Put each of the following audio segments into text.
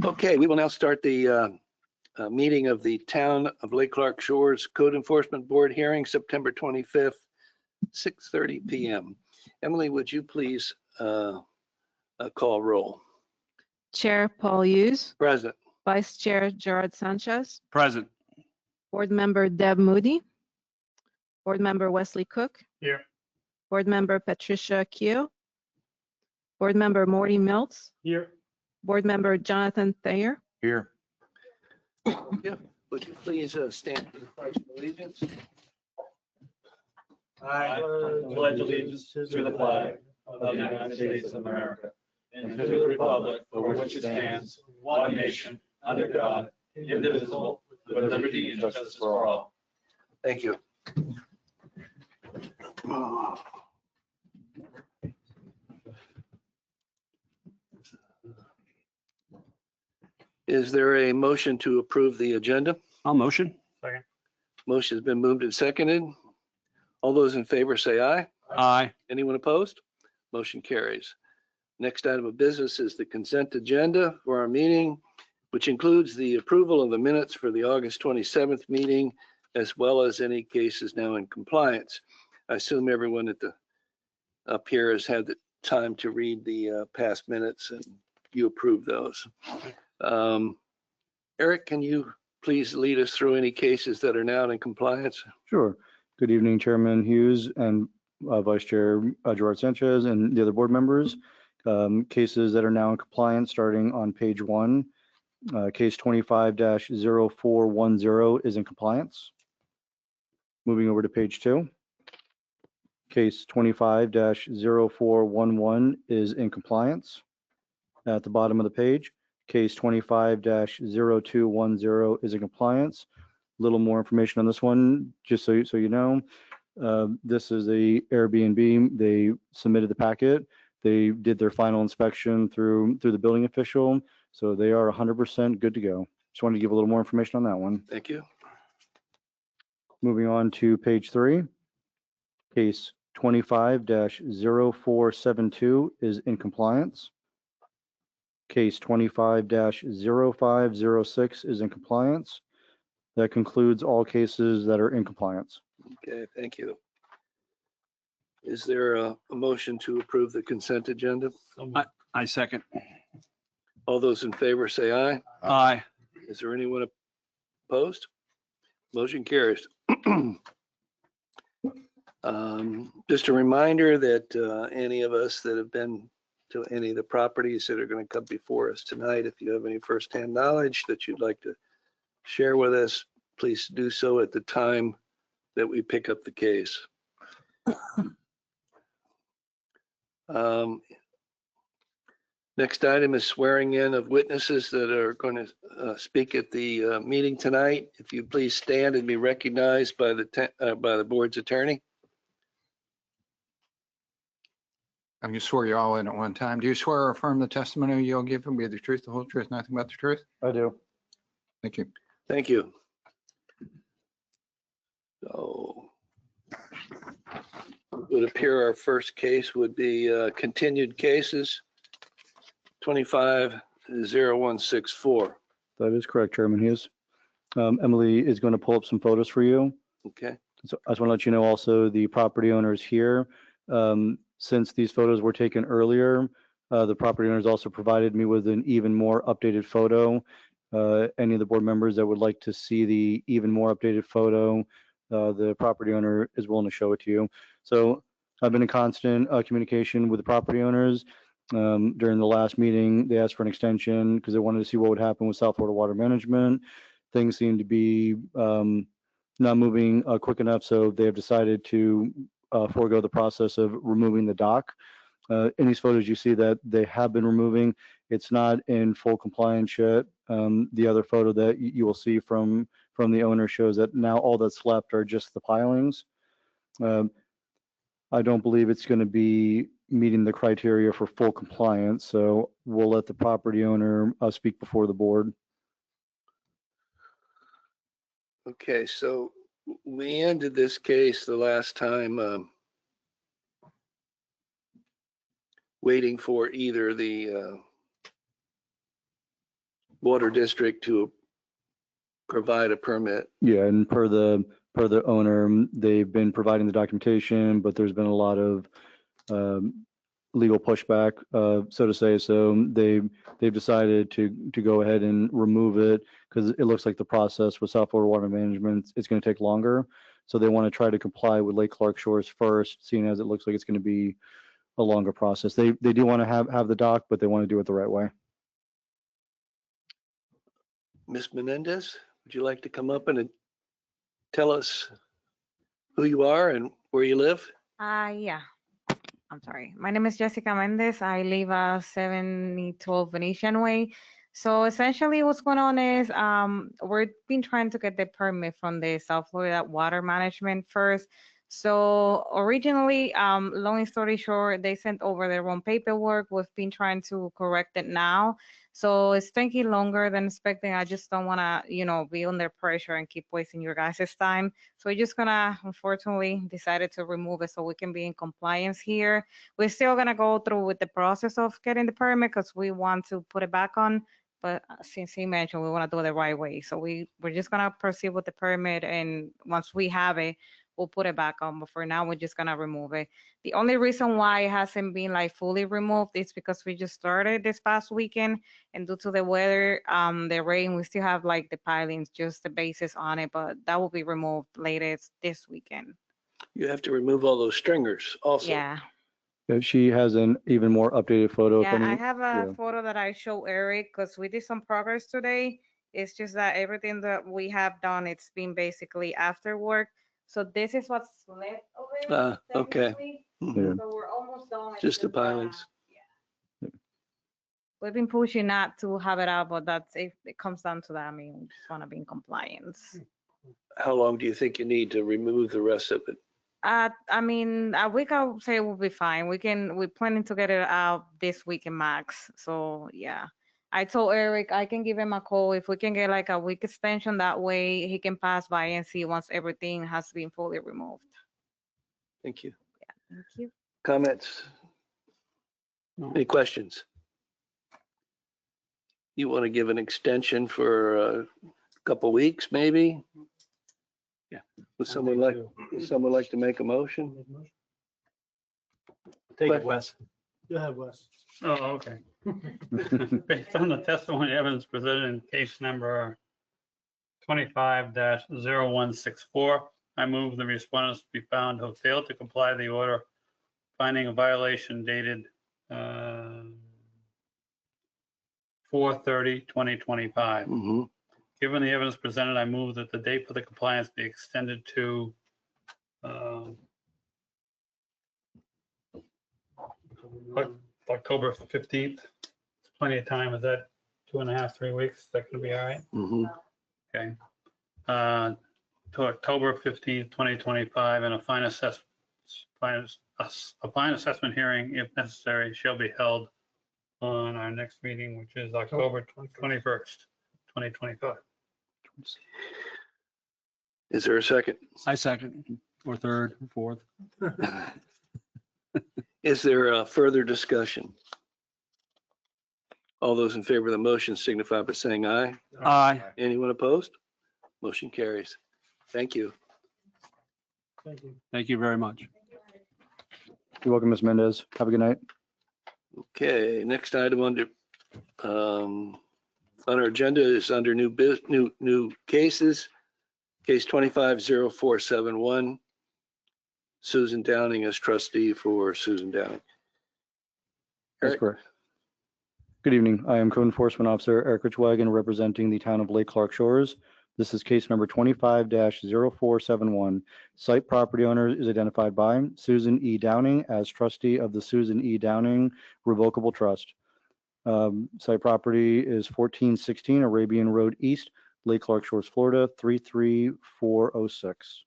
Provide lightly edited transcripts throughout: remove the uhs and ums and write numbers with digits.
Okay, we will now start the meeting of the Town of Lake Clark Shores Code Enforcement Board hearing, September 25th, 6:30 p.m. Emily, would you please call roll? Chair Paul Hughes, Present. Vice Chair Gerard Sanchez, Present. Board Member Deb Moody, Board Member Wesley Cook. Here. Board Member Patricia Keogh, Board Member Morty Milts, Here. Board Member Jonathan Thayer. Here. Yeah, would you please stand for the pledge of allegiance? I pledge allegiance to the flag of the United States of America and to the republic for which it stands, one nation, under God, indivisible, with liberty and justice for all. Thank you. Is there a motion to approve the agenda? I'll motion. Motion has been moved and seconded. All those in favor say aye. Aye. Anyone opposed? Motion carries. Next item of business is the consent agenda for our meeting, which includes the approval of the minutes for the August 27th meeting, as well as any cases now in compliance. I assume everyone up here has had the time to read the past minutes and you approve those. Eric, can you please lead us through any cases that are now in compliance? Sure. Good evening, Chairman Hughes and Vice Chair Gerard Sanchez and the other board members. Cases that are now in compliance, starting on page 1. Case 25-0410 is in compliance. Moving over to page 2. Case 25-0411 is in compliance. At the bottom of the page, case 25-0210 is in compliance. A little more information on this one, just so you know. This is a Airbnb. They submitted the packet. They did their final inspection through the building official, so they are 100% good to go. Just wanted to give a little more information on that one. Thank you. Moving on to page 3, case 25-0472 is in compliance. Case 25-0506 is in compliance. That concludes all cases that are in compliance. Okay, thank you. Is there a motion to approve the consent agenda? I second. All those in favor say aye. Aye. Is there anyone opposed? Motion carries. Just a reminder that any of us that have been to any of the properties that are going to come before us tonight, if you have any firsthand knowledge that you'd like to share with us, please do so at the time that we pick up the case. Next item is swearing in of witnesses that are going to speak at the meeting tonight. If you please stand and be recognized by the board's attorney. I'm going to swear you all in at one time. Do you swear or affirm the testimony you'll give will be the truth, the whole truth, nothing but the truth? I do. Thank you. Thank you. So it would appear our first case would be continued cases 25-0164. That is correct, Chairman Hughes. Emily is going to pull up some photos for you. Okay. So I just want to let you know also the property owners here. Since these photos were taken earlier, the property owners also provided me with an even more updated photo. Any of the board members that would like to see the even more updated photo, the property owner is willing to show it to you. So I've been in constant communication with the property owners. During the last meeting, they asked for an extension because they wanted to see what would happen with South Florida Water Management. Things seem to be not moving quick enough, so they have decided to forego the process of removing the dock. In these photos, you see that they have been removing. It's not in full compliance yet. The other photo that you will see from the owner shows that now all that's left are just the pilings. I don't believe it's going to be meeting the criteria for full compliance, so we'll let the property owner speak before the board. Okay, so we ended this case the last time waiting for either the water district to provide a permit. Yeah, and per the owner, they've been providing the documentation, but there's been a lot of legal pushback, so to say. So they've decided to go ahead and remove it because it looks like the process with South Florida Water Management is going to take longer. So they want to try to comply with Lake Clark Shores first, seeing as it looks like it's going to be a longer process. They do want to have the dock, but they want to do it the right way. Ms. Menendez, would you like to come up and tell us who you are and where you live? Yeah. I'm sorry. My name is Jessica Mendez. I live at 7012 Venetian Way. So essentially what's going on is we've been trying to get the permit from the South Florida Water Management first. So originally, long story short, they sent over their own paperwork. We've been trying to correct it now. So it's taking longer than expecting. I just don't want to, be under pressure and keep wasting your guys' time. So we're just gonna, unfortunately, decided to remove it so we can be in compliance here. We're still gonna go through with the process of getting the permit because we want to put it back on. But since he mentioned we want to do it the right way, so we're just gonna proceed with the permit, and once we have it, we'll put it back on. But for now, we're just gonna remove it. The only reason why it hasn't been like fully removed is because we just started this past weekend, and due to the weather, the rain, we still have like the pilings, just the bases on it, but that will be removed later this weekend. You have to remove all those stringers also. Yeah. She has an even more updated photo. if Yeah, any- I have a yeah. photo that I show Eric because we did some progress today. It's just that everything that we have done, it's been basically after work. So this is what's left of it. Okay. technically. Mhm. So we're almost done. It's Just the that, pilings. yeah. We've been pushing not to have it out, but that's if it comes down to that. I mean, we just want to be in compliance. How long do you think you need to remove the rest of it? I mean, a week I would say will be fine. We're planning to get it out this week in max. So yeah. I told Eric I can give him a call if we can get like a week extension. That way he can pass by and see once everything has been fully removed. Thank you. Thank you. Comments? Any questions? You want to give an extension for a couple weeks, maybe? Yeah. Would someone like to make a motion? Take But- it, Wes. Go ahead, Wes. Oh, okay. Based on the testimony evidence presented in case number 25-0164, I move the respondents be found to have failed to comply with the order finding a violation dated 4/30/2025. Mhm. Given the evidence presented, I move that the date for the compliance be extended to October 15th. Plenty of time. Is that 2.5, 3 weeks? Is that going to be all right? Mhm. Okay. To October 15th, 2025, and a fine assessment hearing, if necessary, shall be held on our next meeting, which is October 21st, 2025. Is there a second? I second, or third, or fourth. Is there a further discussion? All those in favor of the motion signify by saying aye. Aye. Anyone opposed? Motion carries. Thank you. Thank you very much. You're welcome, Ms. Mendez. Have a good night. Okay, next item on our agenda is under new cases. Case 250471. Susan Downing as trustee for Susan Downing. That's Eric? correct. Good evening. I am Code Enforcement Officer Eric Richwagon, representing the town of Lake Clark Shores. This is case number 25-0471. Site property owner is identified by Susan E. Downing as trustee of the Susan E. Downing Revocable Trust. Site property is 1416 Arabian Road East, Lake Clark Shores, Florida, 33406.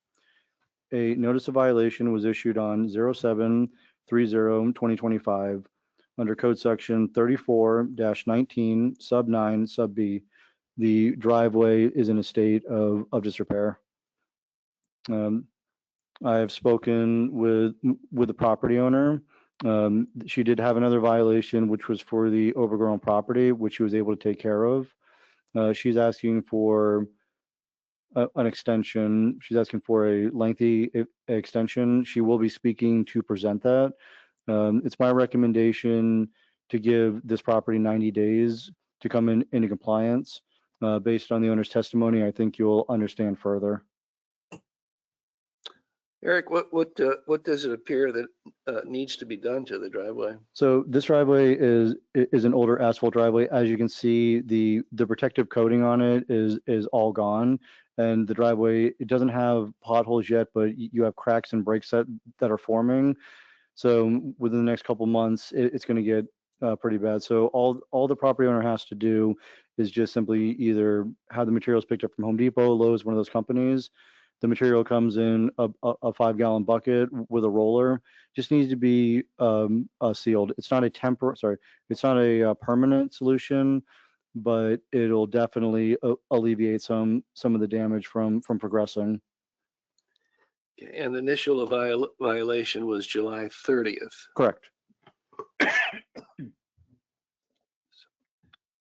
A notice of violation was issued on 07/30/2025 under code section 34-19 sub 9 sub B. The driveway is in a state of disrepair. I have spoken with the property owner. She did have another violation, which was for the overgrown property, which she was able to take care of. She's asking for an extension. She's asking for a lengthy extension. She will be speaking to present that. It's my recommendation to give this property 90 days to come into compliance. Based on the owner's testimony, I think you'll understand further. Eric, what does it appear that needs to be done to the driveway? So this driveway is an older asphalt driveway. As you can see, the protective coating on it is all gone. And the driveway, it doesn't have potholes yet, but you have cracks and breaks that are forming. So within the next couple months, it's going to get pretty bad. So all the property owner has to do is just simply either have the materials picked up from Home Depot, Lowe's, one of those companies. The material comes in a 5-gallon bucket with a roller. Just needs to be sealed. It's not a permanent solution, but it'll definitely alleviate some of the damage from progressing. Okay, and the initial violation was July 30th. Correct.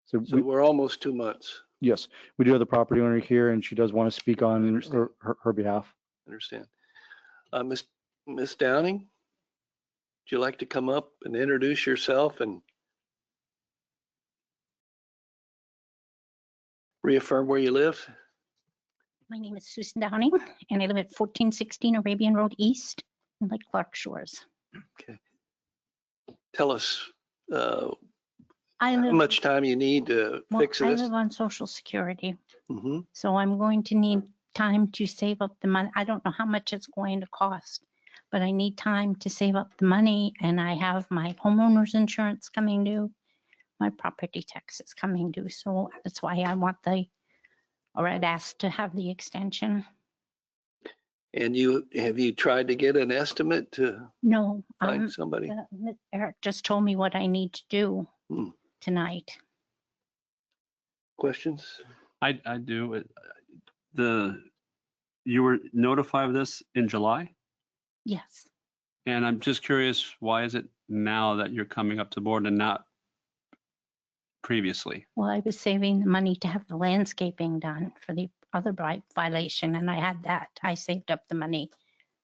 So So we're almost 2 months. yes, we do have the property owner here, and she does want to speak on her behalf. Understand. Miss Downing, would you like to come up and introduce yourself and reaffirm where you live? My name is Susan Downing, and I live at 1416 Arabian Road East in Lake Clark Shores. Tell us I how live, much time you need to well, fix I this. live on Social Security, Mhm. so I'm going to need time to save up the money. I don't know how much it's going to cost, but I need time to save up the money, and I have my homeowner's insurance coming due, my property taxes coming due, so that's why I want I'd asked to have the extension. And have you tried to get an estimate to No, find somebody? Eric just told me what I need to do Hmm. tonight. Questions? I do. You were notified of this in July? Yes. And I'm just curious, why is it now that you're coming up to board and not previously? Well, I was saving the money to have the landscaping done for the other violation, and I had that. I saved up the money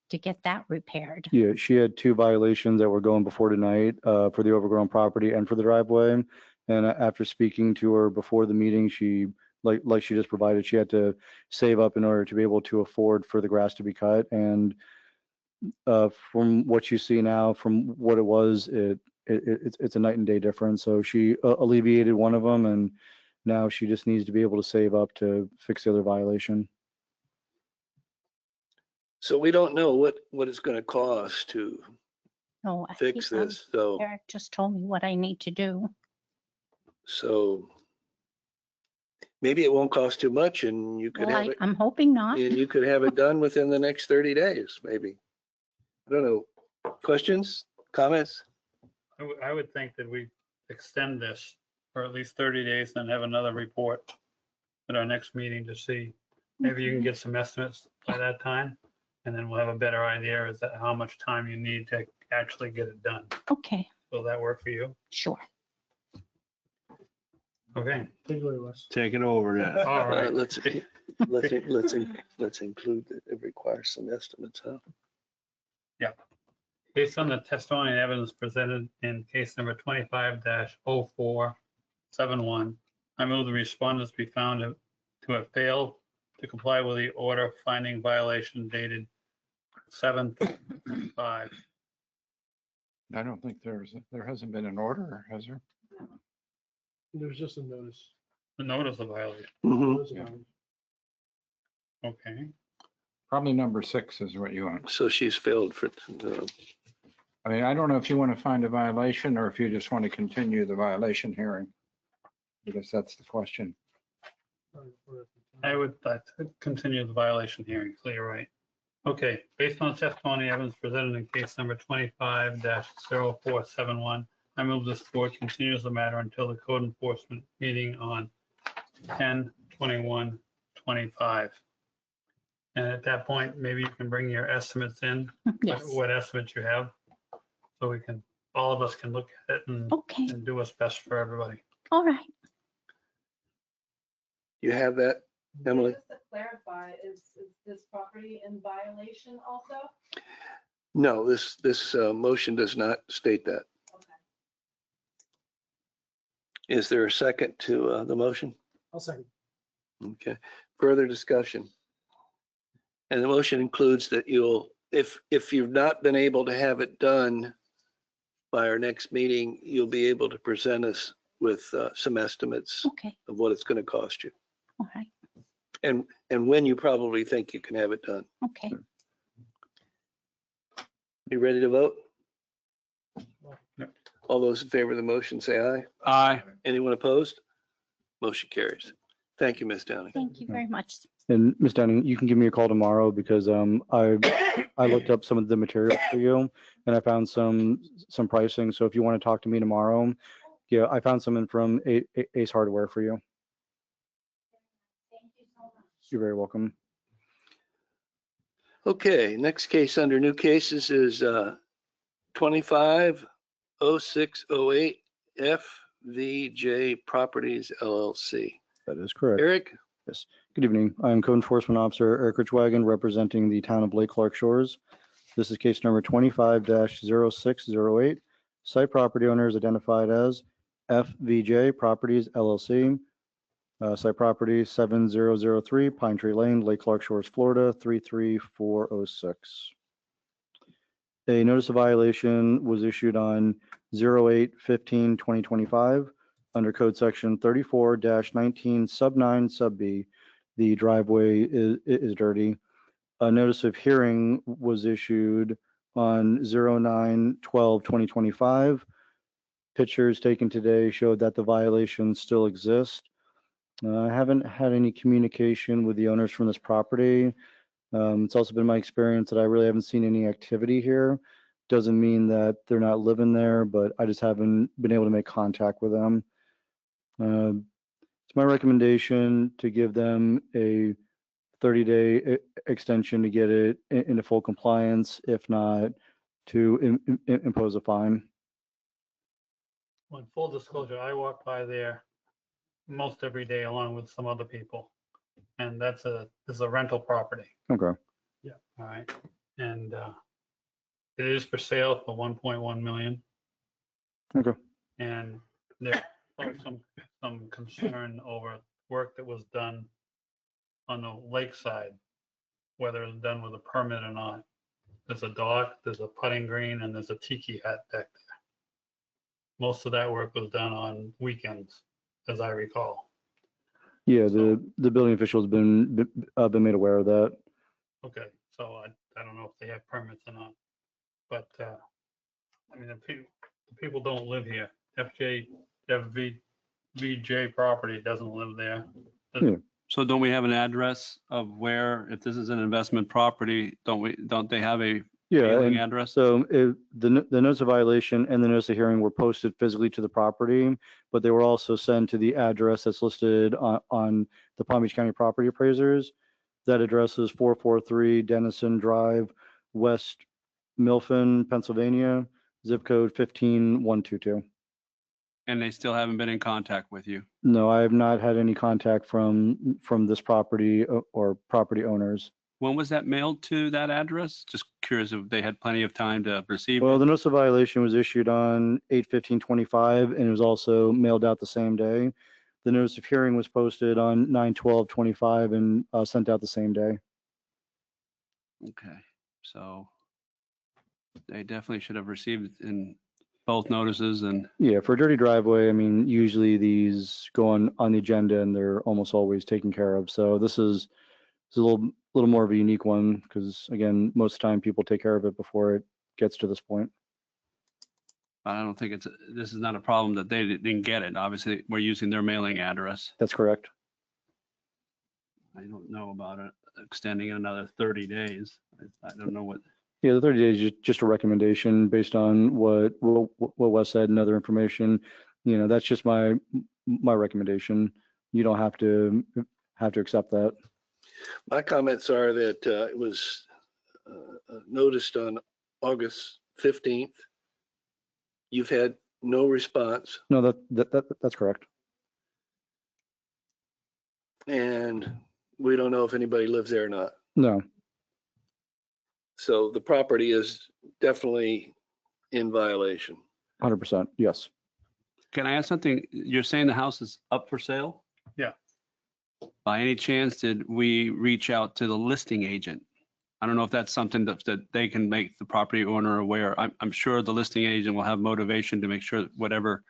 to get that repaired. Yeah, she had 2 violations that were going before tonight for the overgrown property and for the driveway. And after speaking to her before the meeting, she, like she just provided, she had to save up in order to be able to afford for the grass to be cut. And from what you see now, from what it was, it's a night and day difference. So she alleviated one of them, and now she just needs to be able to save up to fix the other violation. So we don't know what it's going to cost to No, fix this. So, Eric just told me what I need to do. so maybe it won't cost too much and you could Well, have it, I'm hoping not. and you could have it done within the next 30 days, maybe. I don't know. Questions, comments? I would think that we extend this for at least 30 days, then have another report at our next meeting to see. Maybe you can get some estimates by that time, and then we'll have a better idea as to how much time you need to actually get it done. Okay, Will that work for you? sure. Okay, Take it over then. all right. Let's include that it requires some estimates, huh? Based on the testimony and evidence presented in case number 25-0471, I move the respondents be found to have failed to comply with the order finding violation dated 7/5. I don't think there hasn't been an order, has there? There's just a notice. The notice of violation. Mhm. Okay, Probably number 6 is what you want. So she's failed for, I mean, I don't know if you want to find a violation or if you just want to continue the violation hearing. I guess that's the question. I would like to continue the violation hearing, so you're right. Okay, based on testimony and evidence presented in case number 25-0471, I move this board continues the matter until the code enforcement meeting on 10/21/25. And at that point, maybe you can bring your estimates in, Yes. what estimates you have, so we can, all of us can look at it and Okay, do what's best for everybody. all right. You have that, Emily? Just to clarify, is this property in violation also? No, this motion does not state that. Okay. Is there a second to the motion? I'll second. Okay, further discussion. And the motion includes that you'll, if you've not been able to have it done by our next meeting, you'll be able to present us with some estimates Okay, of what it's going to cost you all right, and when you probably think you can have it done. okay. You ready to vote? Yep. All those in favor of the motion, say aye. Aye. Anyone opposed? Motion carries. Thank you, Ms. Downing. Thank you very much. And Ms. Downing, you can give me a call tomorrow because I looked up some of the materials for you and I found some pricing. So if you want to talk to me tomorrow, yeah, I found some in from Ace Hardware for you. Thank you so much. You're very welcome. Okay, next case under new cases is 250608 FVJ Properties LLC. That is correct. Eric? Good evening. I'm Code Enforcement Officer Eric Richwagon, representing the town of Lake Clark Shores. This is case number 25-0608. Site property owners identified as FVJ Properties LLC. Site property 7003 Pine Tree Lane, Lake Clark Shores, Florida 33406. A notice of violation was issued on 08/15/2025 under code section 34-19 sub 9 sub B. The driveway is dirty. A notice of hearing was issued on 09/12/2025. Pictures taken today showed that the violations still exist. I haven't had any communication with the owners from this property. It's also been my experience that I really haven't seen any activity here. Doesn't mean that they're not living there, but I just haven't been able to make contact with them. It's my recommendation to give them a 30-day extension to get it into full compliance, if not to impose a fine. Well, in full disclosure, I walk by there most every day along with some other people. And this is a rental property. Okay. All right. And it is for sale for 1.1 million. Okay. And there's some concern over work that was done on the lakeside, whether it's done with a permit or not. There's a dock, there's a putting green, and there's a tiki hut back there. Most of that work was done on weekends, as I recall. Yeah, the building official's been made aware of that. Okay, so I don't know if they have permits or not, but I mean, the people don't live here. FVJ property doesn't live there. So don't we have an address of where, if this is an investment property, don't they have a Yeah, mailing and address? so the notice of violation and the notice of hearing were posted physically to the property, but they were also sent to the address that's listed on the Palm Beach County Property Appraisers. That address is 443 Dennison Drive, West Milford, Pennsylvania, zip code 15122. And they still haven't been in contact with you? No, I have not had any contact from this property or property owners. When was that mailed to that address? Just curious if they had plenty of time to receive Well, it. the notice of violation was issued on 8/15/25 and it was also mailed out the same day. The notice of hearing was posted on 9/12/25 and sent out the same day. Okay, so they definitely should have received it in both notices and, Yeah, for a dirty driveway, I mean, usually these go on the agenda and they're almost always taken care of. So this is a little more of a unique one because again, most of the time people take care of it before it gets to this point. I don't think this is not a problem that they didn't get it. Obviously, we're using their mailing address. That's correct. I don't know about it extending it another 30 days. I don't know what, Yeah, the 30 days is just a recommendation based on what Wes said and other information. You know, that's just my recommendation. You don't have to accept that. My comments are that it was noticed on August 15th. You've had no response. No, that's correct. And we don't know if anybody lives there or not. No, So the property is definitely in violation. 100%, yes. Can I ask something? You're saying the house is up for sale? Yeah. By any chance, did we reach out to the listing agent? I don't know if that's something that they can make the property owner aware. I'm sure the listing agent will have motivation to make sure that whatever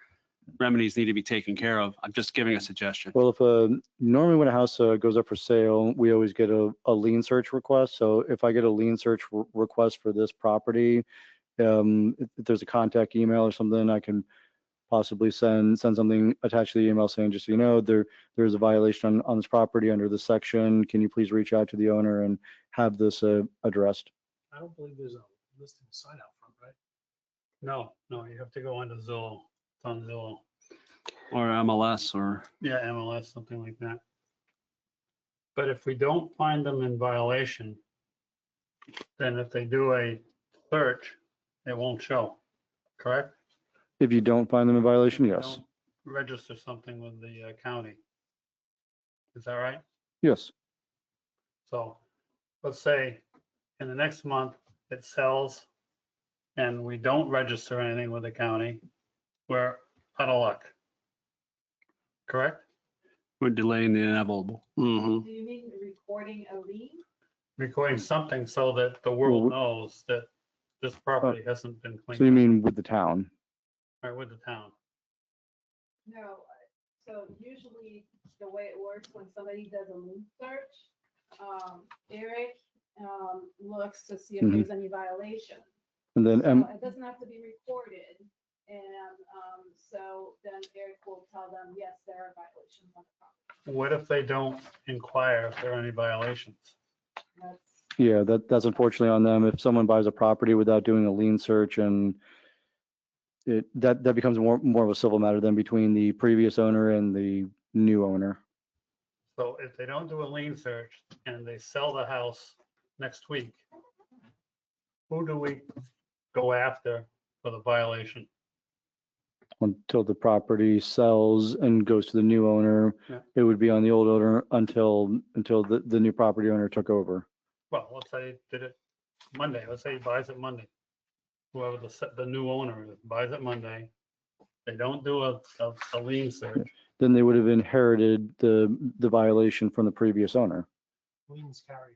remedies need to be taken care of. I'm just giving a suggestion. Well, if normally when a house goes up for sale, we always get a lien search request. So if I get a lien search request for this property, if there's a contact email or something, I can possibly send something attached to the email saying, just so you know, there's a violation on this property under this section. Can you please reach out to the owner and have this addressed? I don't believe there's a listing sign out front, right? No, you have to go onto Zillow. It's on Zillow. Or MLS or, Yeah, MLS, something like that. But if we don't find them in violation, then if they do a search, it won't show, correct? If you don't find them in violation, If we yes. don't Register something with the county. Is that right? Yes. So let's say in the next month it sells and we don't register anything with the county, we're out of luck. Correct? we're delaying the inevitable. Mhm. Do you mean recording a lien? Recording something so that the world Well, knows that this property hasn't been cleaned So you up, mean with the town? right, with the town. No, so usually the way it works when somebody does a lien search, Eric, looks to see if Mhm. there's any violation. And then, So it doesn't have to be recorded. And, so then Eric will tell them, yes, there are violations on the property. What if they don't inquire if there are any violations? That's, yeah, that's unfortunately on them. If someone buys a property without doing a lien search and that becomes more of a civil matter than between the previous owner and the new owner. So if they don't do a lien search and they sell the house next week, who do we go after for the violation? Until the property sells and goes to the new owner, Yeah. it would be on the old owner until the new property owner took over. Well, let's say he did it Monday, let's say he buys it Monday. Whoever the new owner is, buys it Monday, they don't do a lien search. Then they would have inherited the violation from the previous owner. Liens carry.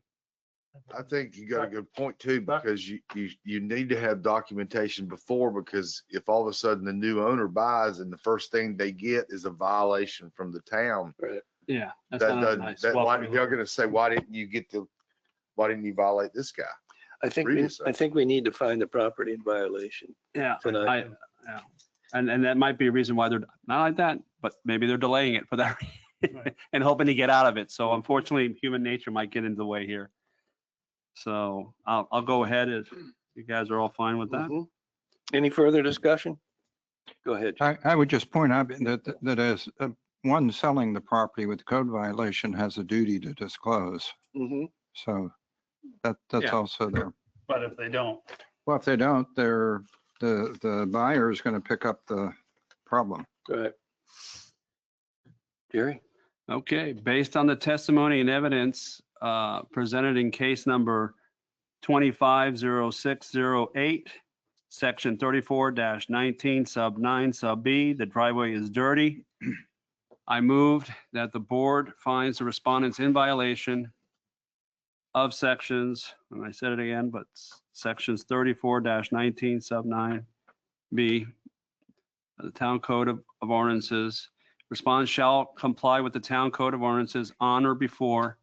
I think you got a good point too, because you need to have documentation before, because if all of a sudden the new owner buys and the first thing they get is a violation from the town, Yeah. That's that not doesn't, nice. that, Welcome why, they're to- gonna say, why didn't you violate this guy? I think Previous I think we need to find the property in violation Yeah. tonight. Yeah. And that might be a reason why they're not like that, but maybe they're delaying it for that Right. and hoping to get out of it. So unfortunately, human nature might get into the way here. So I'll go ahead if you guys are all fine with that. Mhm. Any further discussion? Go ahead. I would just point out that as one selling the property with code violation has a duty to disclose. Mhm. So that's Yeah. also there. But if they don't, Well, if they don't, the buyer is going to pick up the problem. Right. Jerry? Okay, based on the testimony and evidence presented in case number 250608, section 34-19 sub 9 sub B, the driveway is dirty. I moved that the board finds the respondents in violation of sections, and I said it again, but sections 34-19 sub 9 B, of the Town Code of Ordinances. Respondents shall comply with the Town Code of Ordinances on or before,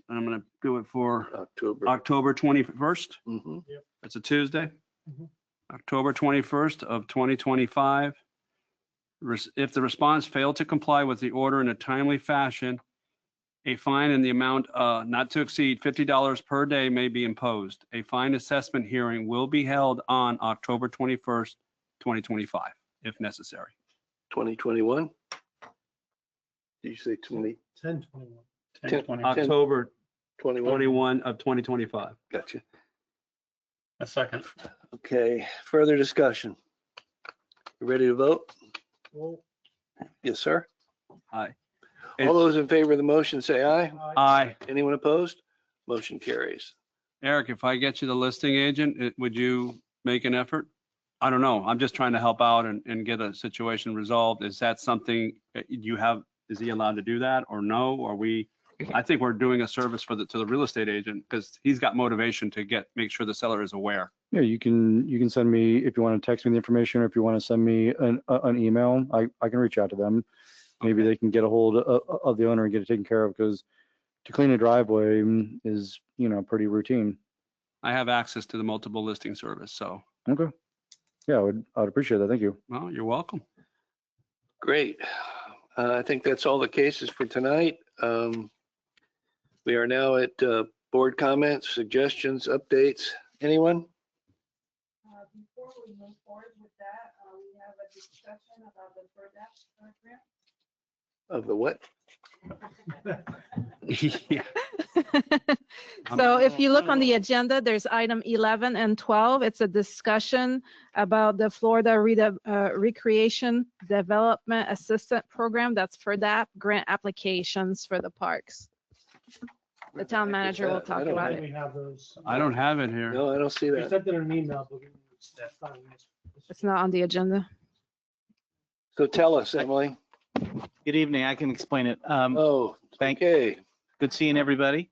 I'm going to do it for October. October 21st. Mhm. It's a Tuesday. Mhm. October 21st of 2025. If the response failed to comply with the order in a timely fashion, a fine in the amount not to exceed $50 per day may be imposed. A fine assessment hearing will be held on October 21st, 2025, if necessary. 2021? Did you say 10/21. 10. 10/21. October 21? 21 of 2025. Gotcha. A second. Okay, further discussion? You ready to vote? Yes, sir. Aye. All those in favor of the motion, say aye. Aye. Anyone opposed? Motion carries. Eric, if I get you the listing agent, would you make an effort? I don't know. I'm just trying to help out and get a situation resolved. Is that something that you have, is he allowed to do that or no? Or I think we're doing a service to the real estate agent because he's got motivation to make sure the seller is aware. Yeah, you can send me, if you want to text me the information, or if you want to send me an email, I can reach out to them. Maybe Okay. they can get a hold of the owner and get it taken care of, because to clean a driveway is, pretty routine. I have access to the multiple listing service, so, Okay. Yeah, I would appreciate that. Thank you. well, you're welcome. Great. I think that's all the cases for tonight. We are now at board comments, suggestions, updates. Anyone? Before we move forward with that, we have a discussion about the FERDAP grant. Of the what? Yeah. So if you look on the agenda, there's item 11 and 12. It's a discussion about the Florida Recreation Development Assistant Program. That's FERDAP grant applications for the parks. The town manager will talk I don't about have- it. We have those. I don't have it here. No, I don't see We that. sent it in an email, but that's not in this. It's not on the agenda. So tell us, Emily. Good evening. I can explain it. Oh, Thank- okay. Good seeing everybody.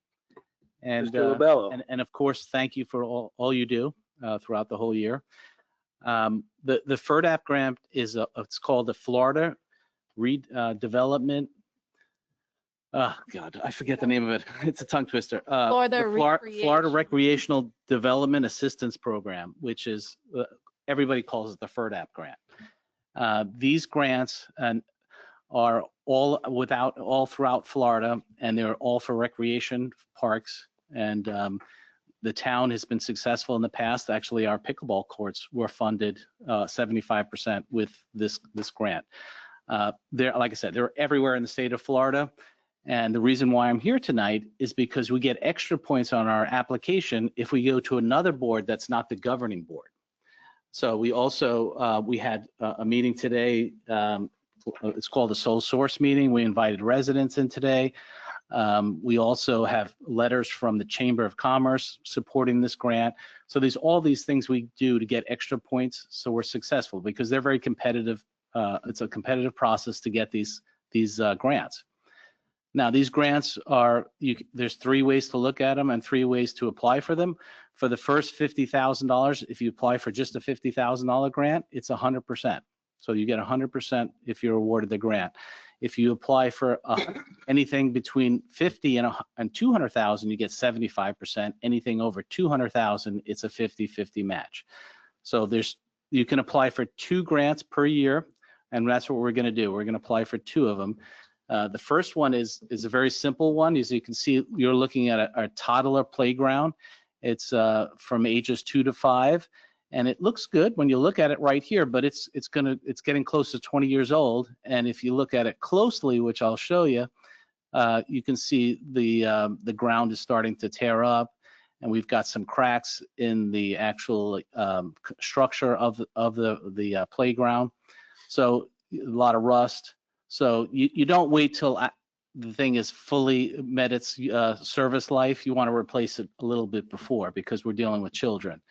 And, Mr. Lobello. and of course, thank you for all you do throughout the whole year. The FERDAP grant is it's called the Florida Redevelopment. Oh God, I forget the name of it. It's a tongue twister. Florida The Florida Recreation. Recreational Development Assistance Program, which is everybody calls it the FERDAP grant. These grants are all throughout Florida, and they're all for recreation parks. And the town has been successful in the past. Actually, our pickleball courts were funded 75% with this grant. Like I said, they're everywhere in the state of Florida. And the reason why I'm here tonight is because we get extra points on our application if we go to another board that's not the governing board. So we also, we had a meeting today. It's called the Sole Source meeting. We invited residents in today. We also have letters from the Chamber of Commerce supporting this grant. So there's all these things we do to get extra points so we're successful, because they're very competitive. It's a competitive process to get these grants. Now, these grants are, there's 3 ways to look at them and 3 ways to apply for them. For the first $50,000, if you apply for just a $50,000 grant, it's 100%. So you get 100% if you're awarded the grant. If you apply for anything between 50 and 200,000, you get 75%. Anything over 200,000, it's a 50-50 match. So you can apply for 2 grants per year, and that's what we're going to do. We're going to apply for 2 of them. The first one is a very simple one. As you can see, you're looking at a toddler playground. It's from ages 2 to 5. And it looks good when you look at it right here, but it's getting close to 20 years old. And if you look at it closely, which I'll show you, you can see the ground is starting to tear up, and we've got some cracks in the actual structure of the playground. So a lot of rust. So you don't wait till the thing is fully met its service life. You want to replace it a little bit before, because we're dealing with children.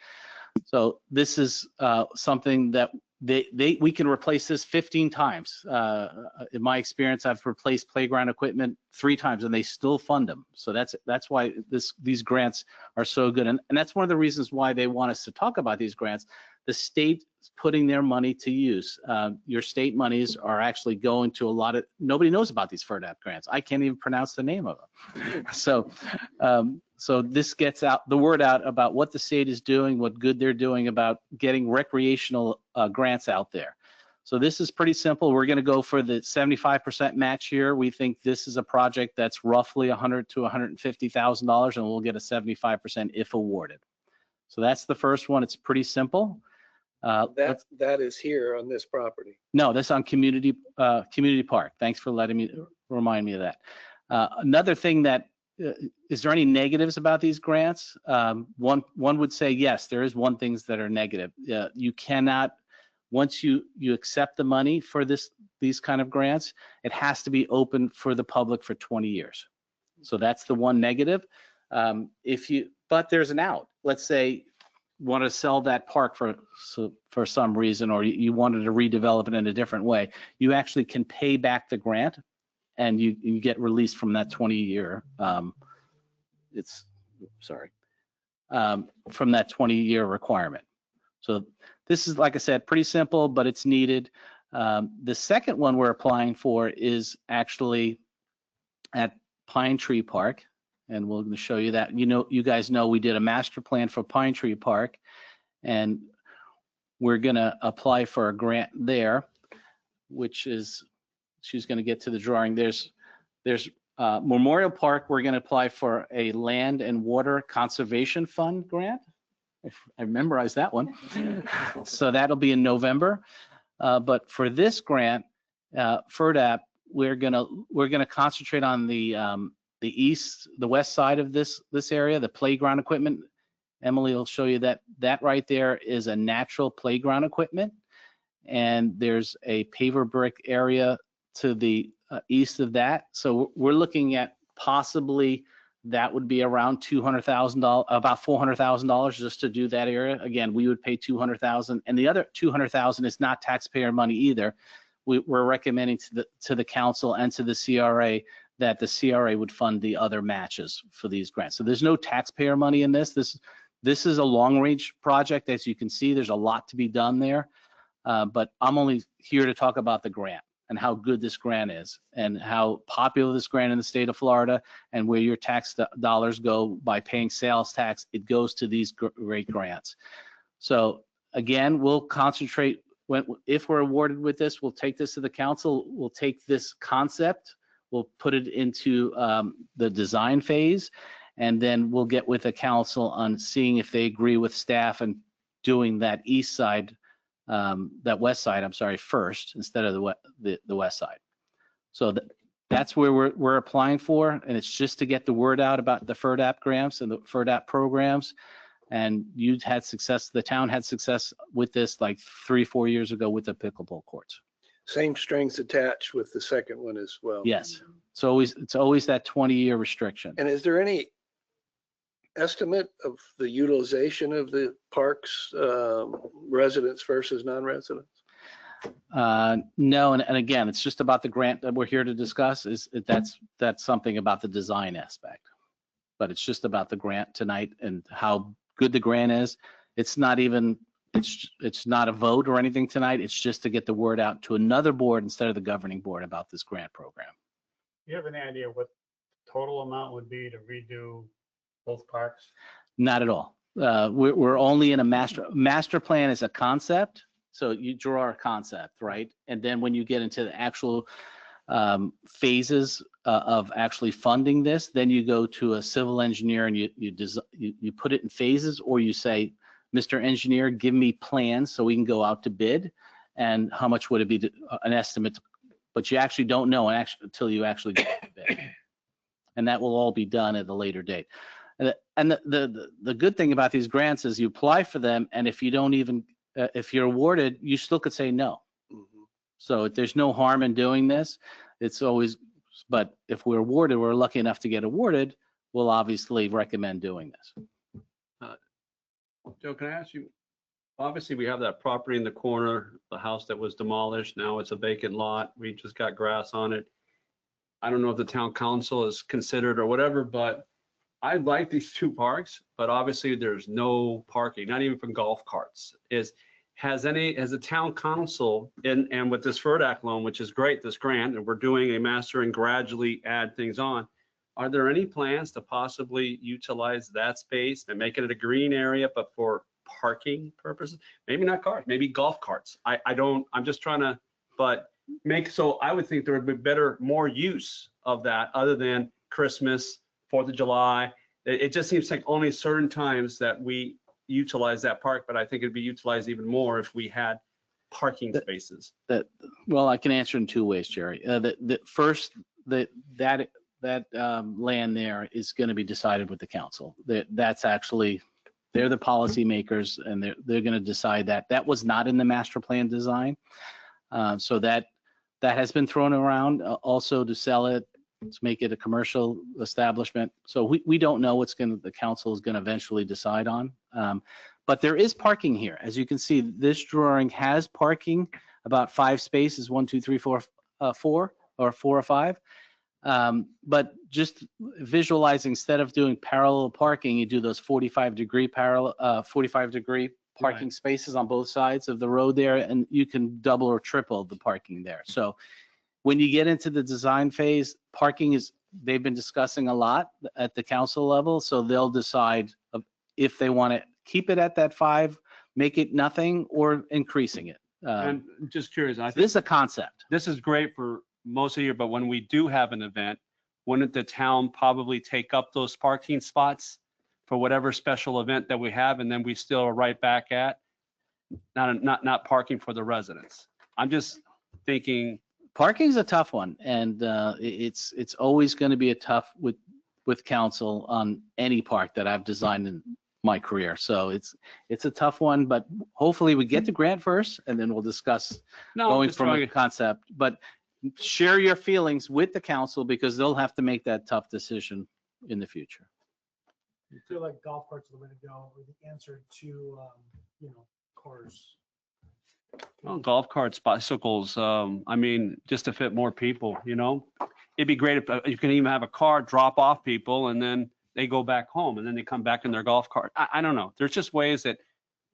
So this is something that we can replace this 15 times. In my experience, I've replaced playground equipment 3 times, and they still fund them. So that's why these grants are so good. And that's one of the reasons why they want us to talk about these grants. The state is putting their money to use. Your state monies are actually going to nobody knows about these FERDAP grants. I can't even pronounce the name of them. So this gets the word out about what the state is doing, what good they're doing about getting recreational grants out there. So this is pretty simple. We're going to go for the 75% match here. We think this is a project that's roughly $100,000 to $150,000, and we'll get a 75% if awarded. So that's the first one. It's pretty simple. That is here on this property. No, that's on Community Park. Thanks for letting me remind me of that. Another thing that is there any negatives about these grants? One would say yes, there is one things that are negative. You cannot once you accept the money for these kind of grants, it has to be open for the public for 20 years. So that's the one negative. But there's an out. Let's say want to sell that park for some reason, or you wanted to redevelop it in a different way, you actually can pay back the grant and you get released from that 20-year, from that 20-year requirement. So this is, like I said, pretty simple, but it's needed. The second one we're applying for is actually at Pine Tree Park. And we're going to show you that. You guys know we did a master plan for Pine Tree Park, and we're going to apply for a grant there, which is, she's going to get to the drawing. There's Memorial Park. We're going to apply for a Land and Water Conservation Fund grant. I memorized that one. So that'll be in November. But for this grant, FERDAP, we're gonna concentrate on the west side of this area, the playground equipment. Emily will show you that right there is a natural playground equipment, and there's a paver brick area to the east of that. So we're looking at possibly that would be around $200,000, about $400,000 just to do that area. Again, we would pay $200,000, and the other $200,000 is not taxpayer money either. We're recommending to the council and to the CRA that the CRA would fund the other matches for these grants. So there's no taxpayer money in this. This is a long-range project. As you can see, there's a lot to be done there. But I'm only here to talk about the grant and how good this grant is and how popular this grant in the state of Florida, and where your tax dollars go by paying sales tax, it goes to these great grants. So again, we'll concentrate, if we're awarded with this, we'll take this to the council, we'll take this concept, we'll put it into the design phase, and then we'll get with the council on seeing if they agree with staff and doing that east side, that west side, I'm sorry, first instead of the west side. So that's where we're applying for, and it's just to get the word out about the FERDAP grants and the FERDAP programs. And you'd had success, the town had success with this like 3-4 years ago with the pickleball courts. Same strings attached with the second one as well. Yes, it's always that 20-year restriction. And is there any estimate of the utilization of the parks, residents versus non-residents? No, and again, it's just about the grant that we're here to discuss. That's something about the design aspect, but it's just about the grant tonight and how good the grant is. It's not even, it's not a vote or anything tonight. It's just to get the word out to another board instead of the governing board about this grant program. Do you have any idea what total amount would be to redo both parks? Not at all. We're only in a master plan is a concept. So you draw a concept, right? And then when you get into the actual phases of actually funding this, then you go to a civil engineer and you put it in phases, or you say, Mr. Engineer, give me plans so we can go out to bid, and how much would it be an estimate, but you actually don't know until you actually get to bid. And that will all be done at a later date. And the good thing about these grants is you apply for them, and if you don't even, if you're awarded, you still could say no. So there's no harm in doing this. It's always, but if we're awarded, we're lucky enough to get awarded, we'll obviously recommend doing this. Joe, can I ask you, obviously we have that property in the corner, the house that was demolished, now it's a vacant lot, we just got grass on it. I don't know if the town council is considered or whatever, but I like these two parks, but obviously there's no parking, not even for golf carts. Has the town council, and with this FERDAP loan, which is great, this grant, and we're doing a master and gradually add things on, are there any plans to possibly utilize that space and make it a green area, but for parking purposes? Maybe not cars, maybe golf carts. I'm just trying to, but so I would think there would be more use of that other than Christmas, 4th of July. It just seems like only certain times that we utilize that park, but I think it'd be utilized even more if we had parking spaces. Well, I can answer in two ways, Jerry. First, that land there is going to be decided with the council. That's actually They're the policymakers and they're going to decide that. That was not in the master plan design. So that has been thrown around also to sell it, to make it a commercial establishment. So we don't know what's the council is going to eventually decide on. But there is parking here. As you can see, this drawing has parking, about 5 spaces, 1, 2, 3, 4, 4 or 5. But just visualize, instead of doing parallel parking, you do those 45-degree parking spaces on both sides of the road there, and you can double or triple the parking there. So when you get into the design phase, parking they've been discussing a lot at the council level, so they'll decide if they want to keep it at that 5, make it nothing, or increasing it. And just curious, I This think is a concept. this is great for most of the year, but when we do have an event, wouldn't the town probably take up those parking spots for whatever special event that we have, and then we still are right back at not parking for the residents? I'm just thinking. Parking's a tough one, and it's always going to be a tough with council on any park that I've designed in my career. So it's a tough one, but hopefully we get the grant first, and then we'll discuss going from a concept. But share your feelings with the council, because they'll have to make that tough decision in the future. I feel like golf carts are the way to go, or the answer to, cars. Well, golf carts, bicycles, I mean, just to fit more people, it'd be great if you can even have a car drop off people and then they go back home and then they come back in their golf cart. I don't know. There's just ways that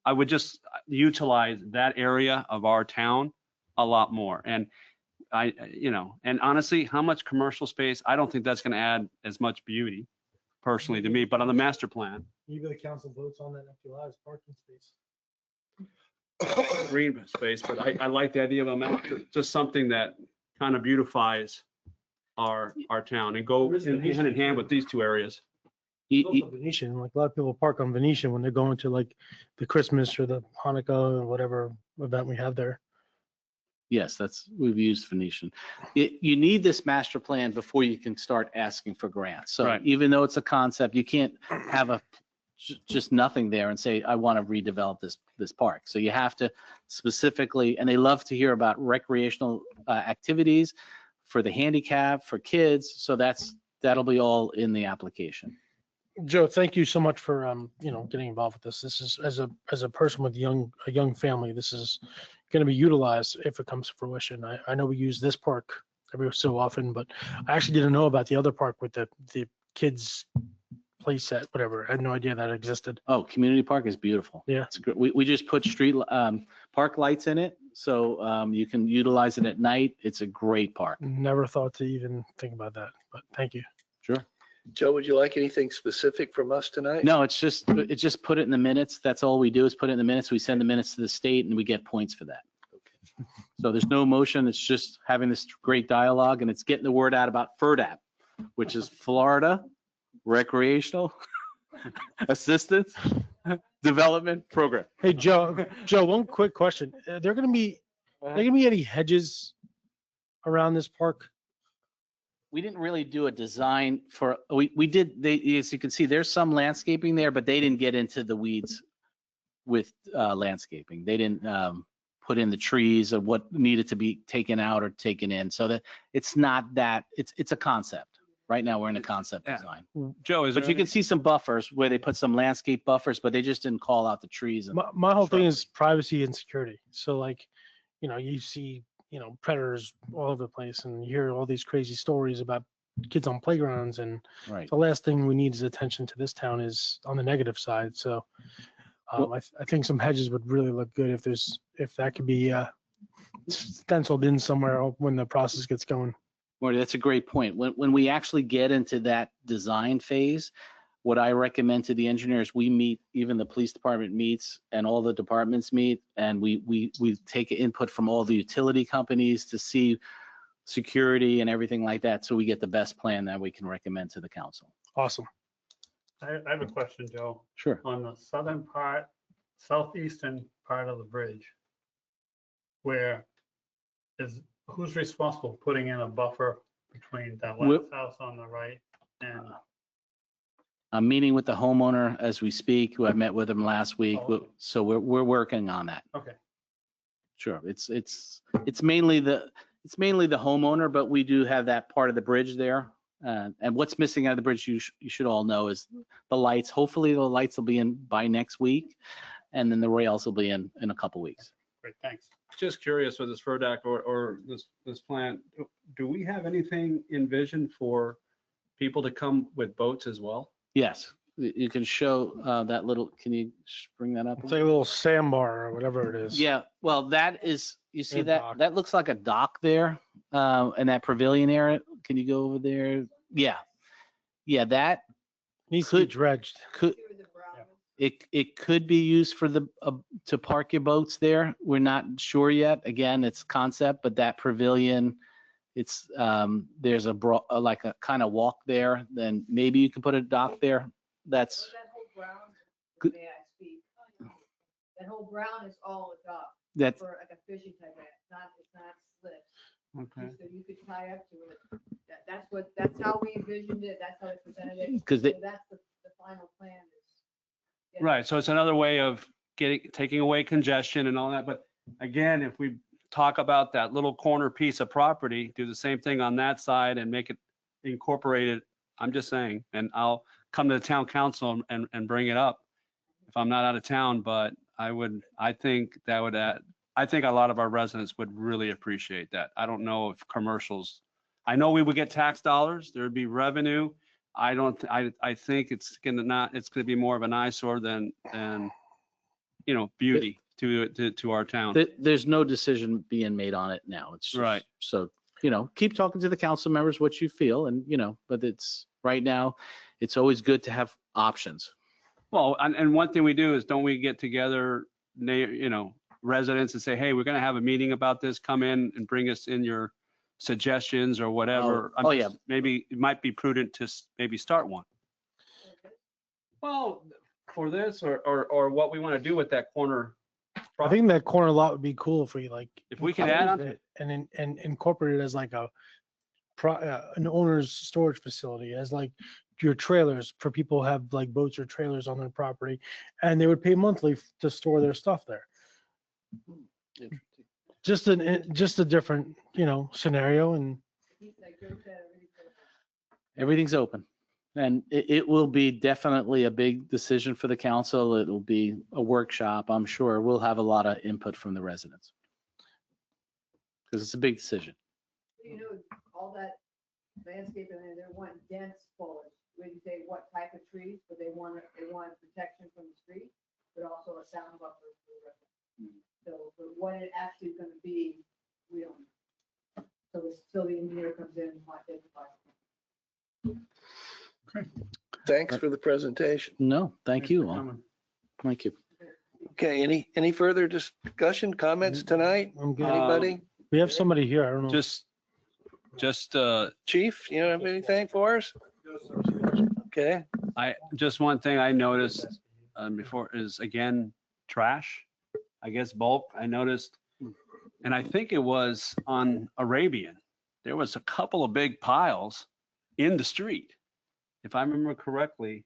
I would just utilize that area of our town a lot more. And and honestly, how much commercial space? I don't think that's going to add as much beauty personally to me, but on the master plan. Maybe the council votes on that if you allow parking space. Green space, but I like the idea of just something that kind of beautifies our town and go hand in hand with these 2 areas. Venetian, like a lot of people park on Venetian when they're going to like the Christmas or the Hanukkah or whatever event we have there. Yes, we've used Venetian. You need this master plan before you can start asking for grants. So Right. even though it's a concept, you can't have just nothing there and say, I want to redevelop this park. So you have to specifically, and they love to hear about recreational activities for the handicap, for kids. So that'll be all in the application. Joe, thank you so much for getting involved with this. This is as a person with a young family, this is going to be utilized if it comes to fruition. I know we use this park every so often, but I actually didn't know about the other park with the kids play set, whatever. I had no idea that existed. Oh, Community Park is beautiful. Yeah. It's great. We just put street park lights in it, so you can utilize it at night. It's a great park. Never thought to even think about that, but thank you. Sure. Joe, would you like anything specific from us tonight? No, it's just put it in the minutes. That's all we do is put it in the minutes. We send the minutes to the state and we get points for that. So there's no motion. It's just having this great dialogue, and it's getting the word out about FIRDAP, which is Florida Recreational Assistance Development Program. Hey, Joe, one quick question. Are there gonna be any hedges around this park? We didn't really do a design for, we did, as you can see, there's some landscaping there, but they didn't get into the weeds with landscaping. They didn't put in the trees or what needed to be taken out or taken in. So that it's not that, it's a concept. Right now, we're in a concept design. Joe, But you can see some buffers where they put some landscape buffers, but they just didn't call out the trees. And My whole thing is privacy and security. So like, you see, predators all over the place, and you hear all these crazy stories about kids on playgrounds, and Right. the last thing we need is attention to this town is on the negative side. So I think some hedges would really look good if that could be stenciled in somewhere when the process gets going. Marty, that's a great point. When we actually get into that design phase, what I recommend to the engineers, we meet, even the police department meets and all the departments meet, and we take input from all the utility companies to see security and everything like that, so we get the best plan that we can recommend to the council. Awesome. I have a question, Joe. Sure. On the southeastern part of the bridge, who's responsible for putting in a buffer between that last house on the right and I'm meeting with the homeowner as we speak, who I met with him last week. Oh, okay. So we're working on that. Okay. Sure. It's mainly the homeowner, but we do have that part of the bridge there. And what's missing out of the bridge, you should all know, is the lights. Hopefully the lights will be in by next week, and then the rails will be in a couple weeks. Great, thanks. Just curious with this FERDAC or this plan, do we have anything envisioned for people to come with boats as well? Yes, you can show that little, can you bring that up? It's like a little sandbar or whatever it is. Yeah, well, that is, you see A that, dock. that looks like a dock there, in that pavilion area. Can you go over there? Yeah. Yeah, that Needs to be could- dredged. could, it could be used for to park your boats there. We're not sure yet. Again, it's concept, but that pavilion, it's, there's like a kind of walk there, then maybe you can put a dock there. That's, That whole ground, Good. may I speak? That whole ground is all a dock that, for like a fishing type of, it's not slips. Okay. So you could tie up to it. That's how we envisioned it. That's how it presented it. 'Cause they- So that's the final plan is. yeah. Right, so it's another way of taking away congestion and all that, but again, if we talk about that little corner piece of property, do the same thing on that side and make it incorporated, I'm just saying, and I'll come to the town council and bring it up if I'm not out of town, but I think that would add, I think a lot of our residents would really appreciate that. I don't know if commercials, I know we would get tax dollars, there'd be revenue. I think it's gonna be more of an eyesore than beauty to our town. there's no decision being made on it now. It's just- Right. So, keep talking to the council members what you feel and, but it's right now, it's always good to have options. Well, and one thing we do is don't we get together, residents and say, hey, we're gonna have a meeting about this, come in and bring us in your suggestions or whatever. Oh, yeah. Maybe it might be prudent to maybe start one. Well, for this or what we want to do with that corner. I think that corner lot would be cool if we like. If we could add on, it and incorporate it as like an owner's storage facility, as like your trailers for people who have like boats or trailers on their property, and they would pay monthly to store their stuff there. Just a different, scenario, and Everything's open. And it will be definitely a big decision for the council. It'll be a workshop, I'm sure. We'll have a lot of input from the residents. Because it's a big decision. All that landscaping, and they want dense foliage. We didn't say what type of trees, but they want protection from the street, but also a sound buffer for the residents. So for what it actually is gonna be, we don't know. So the engineer comes in and identifies. Thanks for the presentation. No, thank you all. Thank you. Okay, any further discussion, comments tonight? I'm good. Anybody? We have somebody here. I don't know. just Chief, you have anything for us? Okay, just one thing I noticed before is again, trash, I guess bulk, I noticed. And I think it was on Arabian. There was a couple of big piles in the street. If I remember correctly,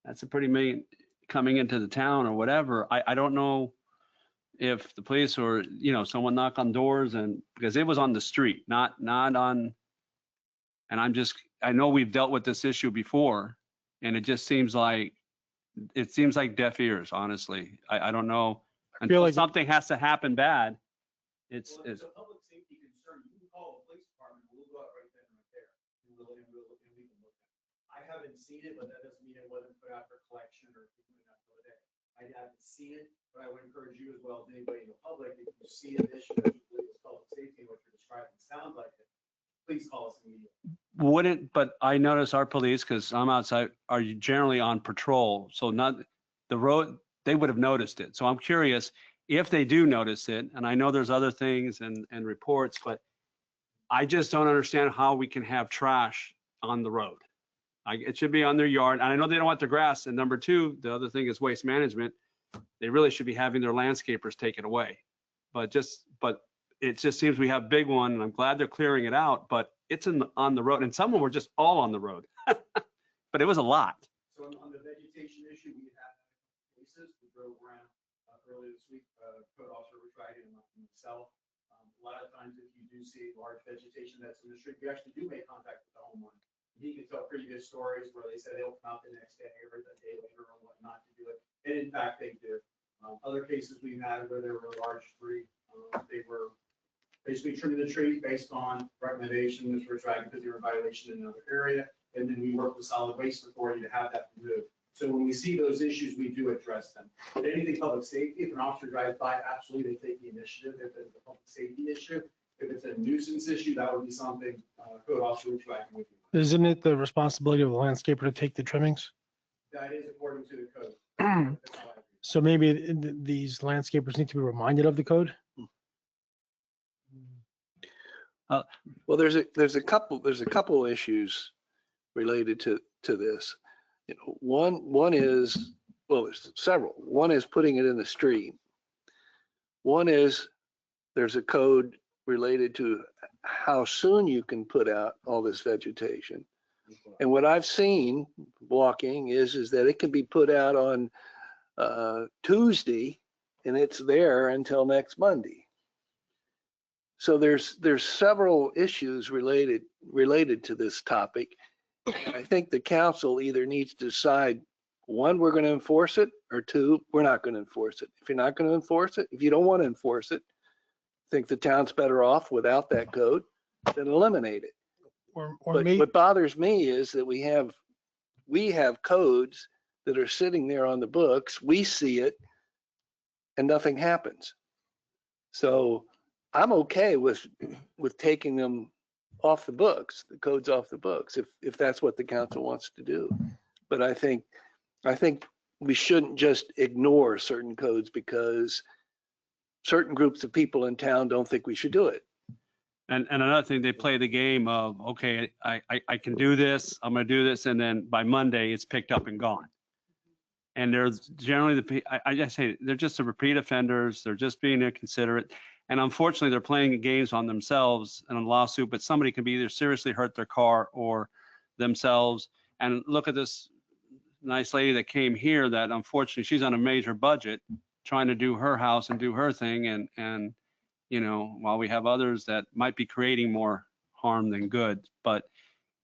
that's a pretty main coming into the town or whatever. I don't know if the police or, someone knock on doors and, because it was on the street, not on. And I know we've dealt with this issue before and it just seems like deaf ears, honestly. I don't know. Until like- something has to happen bad. It's, Well, if it's a public safety concern, you can call the police department, we'll go out right then and right there. And we can look at it. I haven't seen it, but that doesn't mean it wasn't put out for collection or put out for the day. I haven't seen it, but I would encourage you as well as anybody in the public, if you see an issue that you believe is public safety, what you're describing sounds like it, please call us immediately. but I notice our police, because I'm outside, are generally on patrol. So not the road, they would have noticed it. So I'm curious if they do notice it, and I know there's other things and reports, but I just don't understand how we can have trash on the road. It should be on their yard, and I know they don't want their grass. And number two, the other thing is waste management. They really should be having their landscapers take it away. But it just seems we have a big one, and I'm glad they're clearing it out, but it's on the road, and some of them were just all on the road. But it was a lot. So on earlier this week, code officer was riding himself. A lot of times if you do see large vegetation that's in the street, you actually do make contact with the homeowner. He can tell pretty good stories where they say they'll come out the next day or the day later or whatnot to do it. And in fact, they do. Other cases we've had where there were a large tree, they were basically trimming the tree based on recommendations for dragging because they were in violation in another area. And then we work with solid waste authority to have that removed. So when we see those issues, we do address them. But anything public safety, if an officer drives by, absolutely they take the initiative. If it's a public safety issue, if it's a nuisance issue, that would be something code officer would try with you. Isn't it the responsibility of the landscaper to take the trimmings? That is according to the code. That's how I agree. So maybe these landscapers need to be reminded of the code? Well, there's a couple issues related to this. You know, one is, well, there's several. One is putting it in the stream. One is there's a code related to how soon you can put out all this vegetation. And what I've seen walking is that it can be put out on Tuesday and it's there until next Monday. So there's several issues related to this topic. I think the council either needs to decide, one, we're going to enforce it, or two, we're not going to enforce it. If you're not going to enforce it, if you don't want to enforce it, think the town's better off without that code, then eliminate it. But what bothers me is that we have codes that are sitting there on the books, we see it, and nothing happens. So I'm okay with taking them off the books, the codes off the books, if that's what the council wants to do. But I think we shouldn't just ignore certain codes because certain groups of people in town don't think we should do it. And another thing, they play the game of, okay, I can do this, I'm gonna do this, and then by Monday, it's picked up and gone. And there's generally I just say, they're just the repeat offenders, they're just being inconsiderate. And unfortunately, they're playing games on themselves in a lawsuit, but somebody can be either seriously hurt their car or themselves. And look at this nice lady that came here that unfortunately, she's on a major budget trying to do her house and do her thing. And you know, while we have others that might be creating more harm than good. But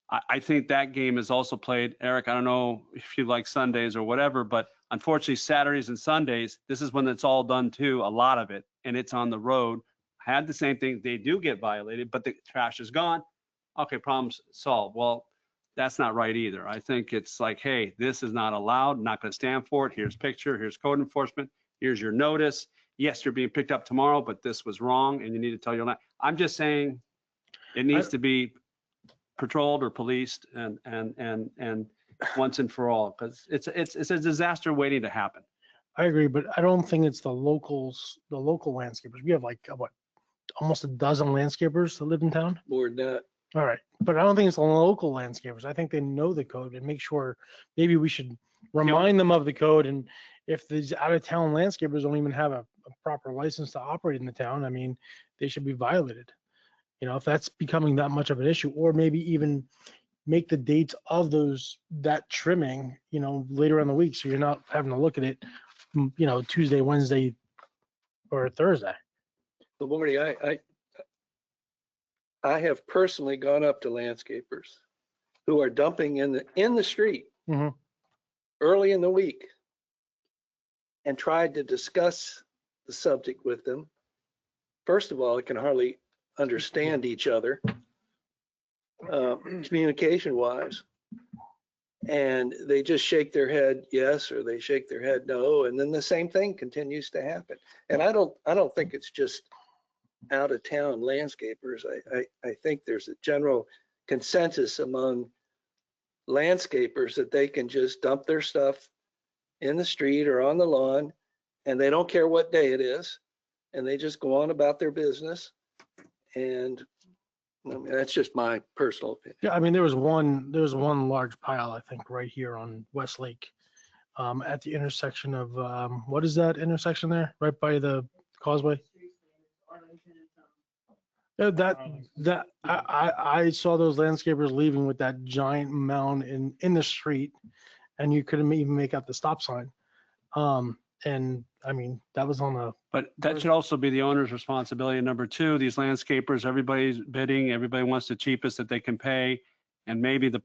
I think that game is also played. Eric, I don't know if you like Sundays or whatever, but unfortunately, Saturdays and Sundays, this is when it's all done too, a lot of it, and it's on the road. Had the same thing, they do get violated, but the trash is gone. Okay, problems solved. Well, that's not right either. I think it's like, hey, this is not allowed, not gonna stand for it. Here's picture, here's code enforcement, here's your notice. Yes, you're being picked up tomorrow, but this was wrong and you need to tell your, I'm just saying it needs to be patrolled or policed and once and for all, because it's a disaster waiting to happen. I agree, but I don't think it's the local landscapers. We have like, what, almost a dozen landscapers that live in town? More than that. All right, but I don't think it's the local landscapers. I think they know the code and make sure, maybe we should remind them of the code. And if these out-of-town landscapers don't even have a proper license to operate in the town, I mean, they should be violated. You know, if that's becoming that much of an issue, or maybe even make the dates of that trimming, you know, later in the week, so you're not having to look at it, you know, Tuesday, Wednesday, or Thursday. But Marty, I have personally gone up to landscapers who are dumping in the street early in the week and tried to discuss the subject with them. First of all, I can hardly understand each other communication wise, and they just shake their head yes, or they shake their head no, and then the same thing continues to happen. And I don't think it's just out of town landscapers. I think there's a general consensus among landscapers that they can just dump their stuff in the street or on the lawn, and they don't care what day it is, and they just go on about their business. And I mean, that's just my personal opinion. Yeah, I mean, there was one large pile, I think, right here on Westlake, at the intersection of, what is that intersection there? Right by the causeway? Yeah, I saw those landscapers leaving with that giant mound in the street, and you couldn't even make out the stop sign. And I mean, that was on a, But that should also be the owner's responsibility. Number two, these landscapers, everybody's bidding, everybody wants the cheapest that they can pay. And maybe the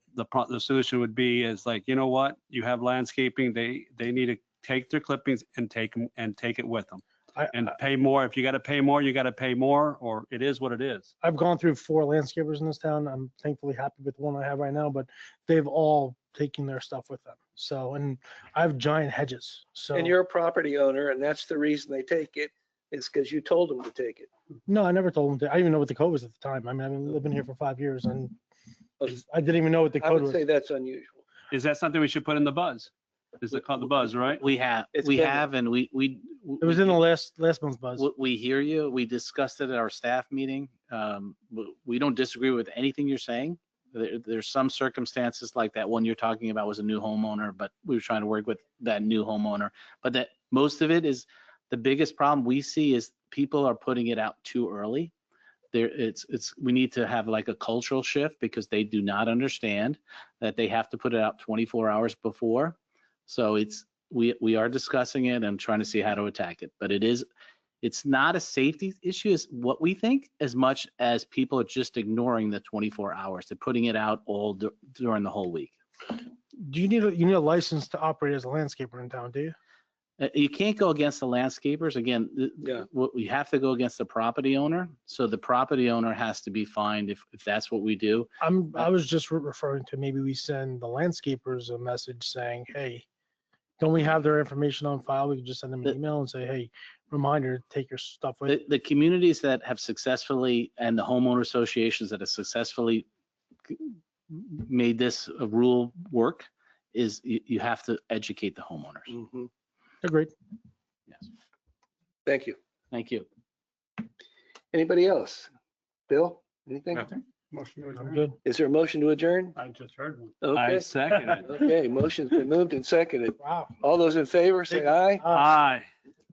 solution would be is like, you know what, you have landscaping, they need to take their clippings and take them and take it with them. And pay more. If you got to pay more, you got to pay more, or it is what it is. I've gone through 4 landscapers in this town. I'm thankfully happy with the one I have right now, but they've all taken their stuff with them. So, and I have giant hedges. So, And you're a property owner, and that's the reason they take it, is because you told them to take it. no, I never told them to. I didn't even know what the code was at the time. I mean, I've been living here for 5 years and I didn't even know what the I code would was. say that's unusual. Is that something we should put in the buzz? Is it called the buzz, right? We have, It's we been- have, and we. It was in the last month's buzz. We hear you. We discussed it at our staff meeting. We don't disagree with anything you're saying. There's some circumstances like that one you're talking about was a new homeowner, but we were trying to work with that new homeowner. But that most of it is, the biggest problem we see is people are putting it out too early. We need to have like a cultural shift because they do not understand that they have to put it out 24 hours before. So we are discussing it and trying to see how to attack it. But it's not a safety issue is what we think, as much as people are just ignoring the 24 hours. They're putting it out all during the whole week. Do you need a license to operate as a landscaper in town, do you? You can't go against the landscapers. Again, Yeah. we have to go against the property owner. So the property owner has to be fined if that's what we do. I was just referring to maybe we send the landscapers a message saying, hey, don't we have their information on file? We can just send them an email and say, hey, reminder, take your stuff with you. The communities that have successfully, and the homeowner associations that have successfully made this a rule work, is you have to educate the homeowners. Mhm. Agreed. Yes. Thank you. Thank you. Anybody else? Bill, anything? Nothing. Motion to I'm adjourn. good. Is there a motion to adjourn? I just heard one. I Okay. second it. Okay, motion's been moved and seconded. Wow. All those in favor, say aye. Aye.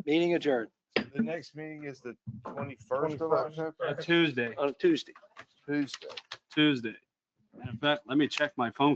Meeting adjourned The next meeting is the 21st of October, Tuesday. on Tuesday. Tuesday. Tuesday. In fact, let me check my phone